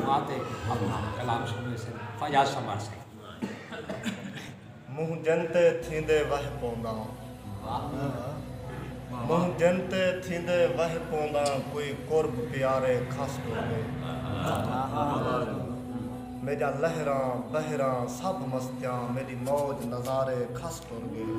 समाते अपना कलाम सुने से फयाज समार से मुँह जनते थींदे वह पौंदा मुँह जनते थींदे वह पौंदा कोई कुर्ब प्यारे खस टोले मेरा लहरां बहरां सब मस्तियां मेरी मौज नज़ारे खस टुर गए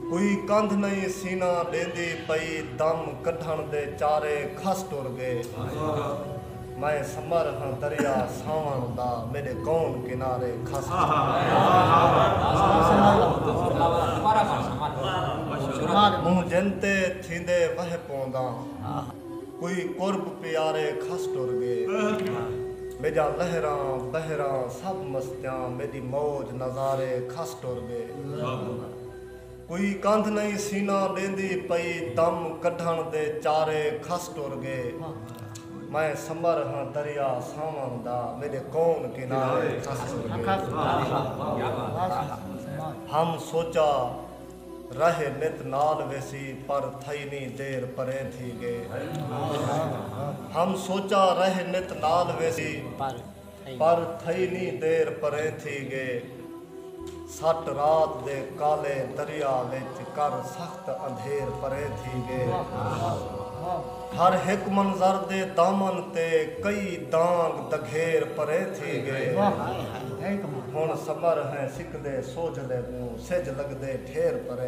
कोई कंध नहीं सीना देंदी पई दम कढ़ण दे चारे खस टुर गए मैं समर हाँ दरिया सावन दा मेरे कौन किनारे खस मुँह जनते थींदे वह पौंदा कोई कुर्ब प्यारे खस टुर गए मेरा लहरां बहरां सब मस्तियां मेरी मौज नज़ारे खस टुर गए कोई कंध नहीं सीना देंदी पई दम कढ़ण दे चारे खस टुर गए मैं समर हाँ दरिया सावन दा मेरे कौन किनारे खस टुर गए हम सोचा रहे नित नाल वेसी पर थई नी देर परे थी गए हम सोचा रहे नित नाल वेसी पर थई नी देर परे थी गए सट रात दे काले दरिया विच कर सख्त अंधेर परे थी गए हर एक मंजर दे दामन ते कई दांग दघेर परे थी गए हुण समर है सिकदे सोजदे मुंह सिज लगदे ठेर परे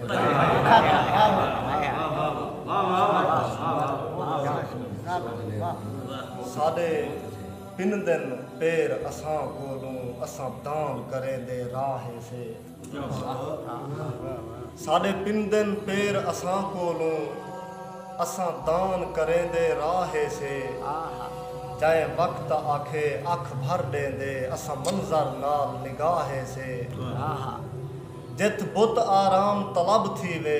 साडे पिन दिन पैर असां कोलों असां दान करें दे राह से साडे पिन दिन पैर असां कोलों असां दान करें दे राह से चाहे वक्त आखे अख भर देंदे असां मंजर नाल निगाह से जित बुत आराम तलब थी वे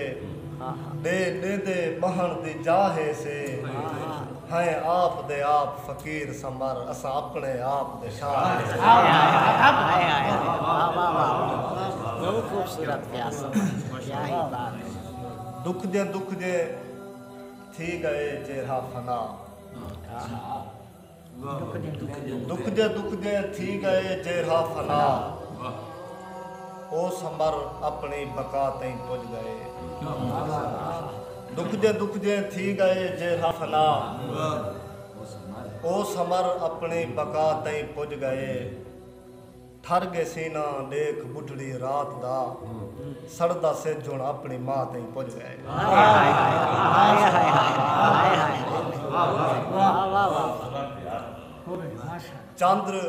दे दे बहन दी जाहे से हैं आप दे आप फकीर समर असां अपने आप दे शाह बहुत खूबसूरत प्यास क्या ही बात दुख जे थी गए चेहरा फना दुख जे थी गए चेहरा फना ओ समर अपनी बका तई पुज गए दुख जे थी गए चेहरा फना ओ समर अपनी बका तई पुज गए ठर गए सीना देख बुढ़ड़ी रात दा सड़दा से जुण अपनी मां तई पुज गए चंद्र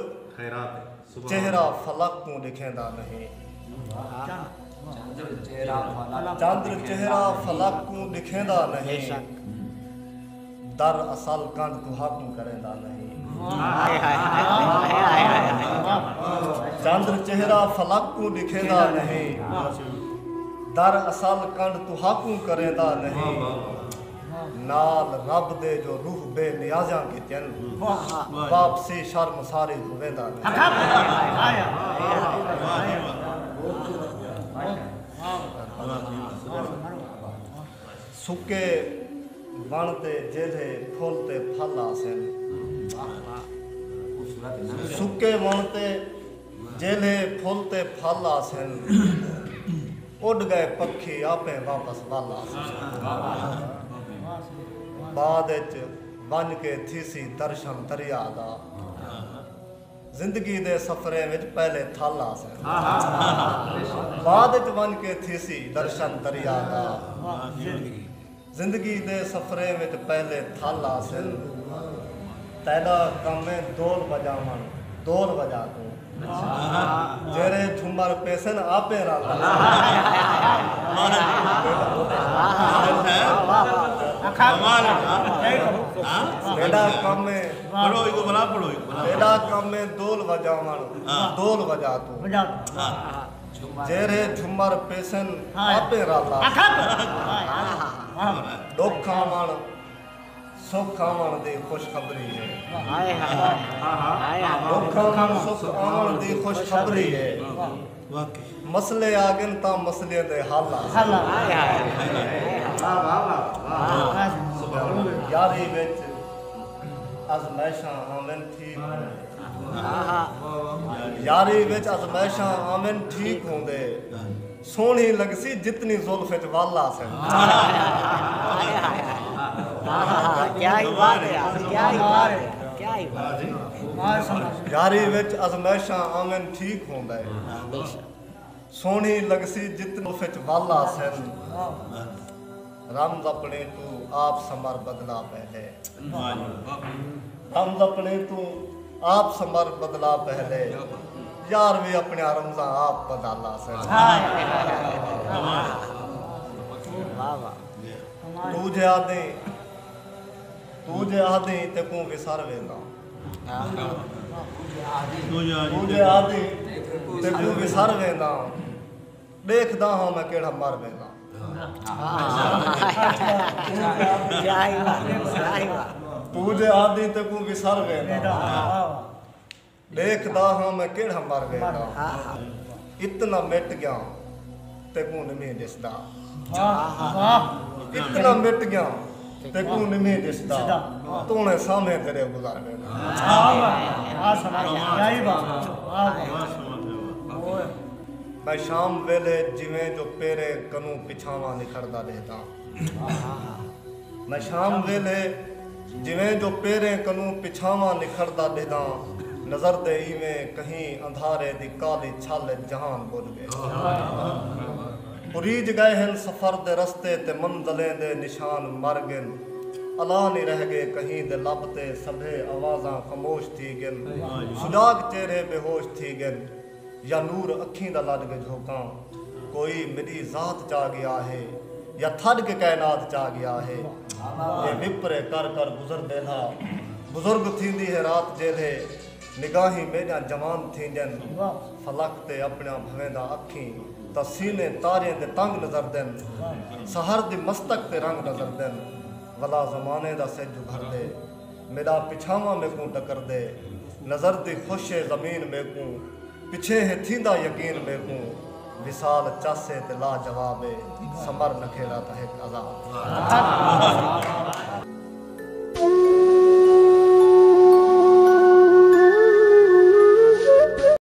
चेहरा फलक को दिखेंदा नहीं चंद्र चेहरा फलक को दिखेंदा नहीं दर असल कंध को हाकू करेंदा नहीं चंद्र चेहरा फलक को दिखेंदा नहीं दर असल कंध तू हाकू करेंदा नहीं नाल रब दे जो रूह बेनियाज़ां की चन वापसी शर्म सारी होवेंदा सुके बण ते जेधे फुल ते फल आसन सुके बण ते जेधे फुल ते फल आसन उड़ गए पक्षी आपे वापस वाला बाद बन के थीसी दर्शन दरिया दा जिंदगी दे सफरे विच पहले थल आसन बाद बन के थीसी दर्शन दरिया दा जिंदगी दे सफरे विच पहले थल आसन तेरा कम है दौड़ बजा तू जेरे झुमर पेसन आपे राला तेरा काम में तेरा काम में दोल बजा तू जेरे झुमर पेसन आपे राला दुख आवन सुख आवन दी खुशखबरी है दुख आवन सुख आवन दी खुशखबरी है मसले आ गए ता मसले दे हल यारी विच अजमैशां आवन ठीक यारी विच अजमैशां आवन ठीक होंदे सोहनी लगसी जितनी जुल्फ विच वाला सन क्या ही बात है यार, क्या ही बात है, क्या ही बात है। यारी विच अजमैशां आवन ठीक होंदे सोहनी लगसी जितनी जुल्फ विच वाला सन रम्ज़ अपने तू आप समर बदला पहले रम्ज़ अपने तू आप समर बदला पहले यार भी अपने रमज़ान आप बदला से तू जे आदे ते को विसार वेंदा तू जे आदे ते को विसार वेंदा देखदा हां मैं केड़ा मर वेंदा क्या ही बात है, क्या ही बात। तू जे आदे ते को विसार वेंदा देखदा हां मैं केड़ा मर वेंदा इतना मिट गया ते को नहीं दिसदा इतना मिट गया ते को नहीं दिसदा तूने सामने तेरे गुजार वेंदा मैं शाम वेले जिवें जो पेरे कनू पिछावा निखरदा देता मैं शाम वेले जिवें जो पेरे कनू पिछावा निखरदा देता नजर दे इवें कहीं अंधारे दी काली छल जहान बुझ गए पुरीज गए हैं सफर दे रस्ते ते मंजिलें दे निशान मर गए अला नहीं रह गए कहीं दे लबते सभे आवाज़ां खामोश थी गए सुजाग चेहरे बेहोश थी गए या नूर अखीं दा लड़ के झोंका कोई मेरी जात चा गया है या थड़ के कायनात चा गया है ये विपरे कर कर गुजर देना बुजुर्ग थींदी है रात जेले निगाही मेरा जवान थींदन फलक ते अपना भवेंदा अखीं त सीने तारे दे तंग नजर देन सहर दी मस्तक ते रंग नजर देन वला जमाने दा सेज भर दे मेरा पिछावा में को टकर दे नजर दी खुशे जमीन में को पिछे है थींदा यकीन में को विसाल चासे ते ला जवाबे समर नखेड़ा तहक अज़ाब